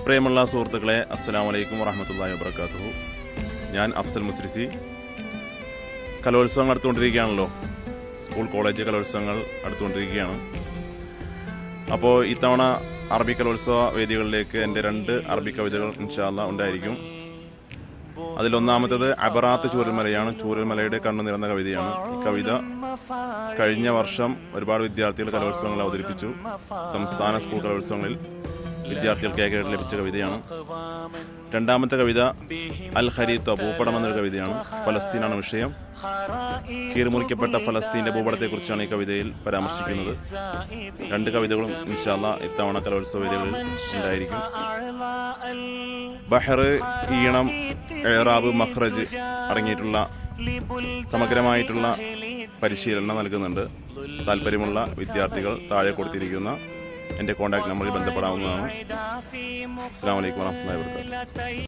പ്രിയമുള്ള സുഹൃത്തുക്കളെ, അസ്സലാമു അലൈക്കും വറഹ്മത്തുള്ളാഹി വബറകാതുഹു. ഞാൻ അഫ്സൽ മുസ്രിസി. കലോത്സവങ്ങൾ അടുത്തുകൊണ്ടിരിക്കുകയാണല്ലോ. സ്കൂൾ കോളേജ് കലോത്സവങ്ങൾ അടുത്തുകൊണ്ടിരിക്കുകയാണ്. അപ്പോൾ ഇത്തവണ അറബി കലോത്സവ വേദികളിലേക്ക് എൻ്റെ 2 അറബി കവിതകൾ ഇൻഷാ അല്ലാഹ് ഉണ്ടായിരിക്കും. അതിലൊന്നാമത്തേത് അബറാത്ത് ചൂരൽമലയാണ്. ചൂരൽമലയുടെ കണ്ണു നിറഞ്ഞ കവിതയാണ്. ഈ കവിത കഴിഞ്ഞ വർഷം ഒരുപാട് വിദ്യാർത്ഥികൾ കലോത്സവങ്ങൾ അവതരിപ്പിച്ചു. സംസ്ഥാന സ്കൂൾ കലോത്സവങ്ങളിൽ വിദ്യാർത്ഥികൾക്ക് ഏകദേശം ലഭിച്ച കവിതയാണ്. രണ്ടാമത്തെ കവിത അൽ ഖരീത്ത, ഭൂപടം എന്നൊരു കവിതയാണ്. ഫലസ്തീനാണ് വിഷയം. കീറിമുറിക്കപ്പെട്ട ഫലസ്തീൻ്റെ ഭൂപടത്തെക്കുറിച്ചാണ് ഈ കവിതയിൽ പരാമർശിക്കുന്നത്. 2 കവിതകളും ഇൻഷാ അല്ലാഹ് ഇത്തവണ കലോത്സവ വേദികളിൽ ഉണ്ടായിരിക്കും. ബഹർ, ഈണം, ഇറാബ്, മഖ്റജ് അടങ്ങിയിട്ടുള്ള സമഗ്രമായിട്ടുള്ള പരിശീലനം നൽകുന്നുണ്ട്. താല്പര്യമുള്ള വിദ്യാർത്ഥികൾ താഴെ കൊടുത്തിരിക്കുന്ന എൻ്റെ കോൺടാക്ട് നമ്പറിൽ ബന്ധപ്പെടാവുന്നതാണ്. അസ്സലാമു അലൈക്കും വറഹ്മത്തുള്ളാഹി വബറകാതുഹു.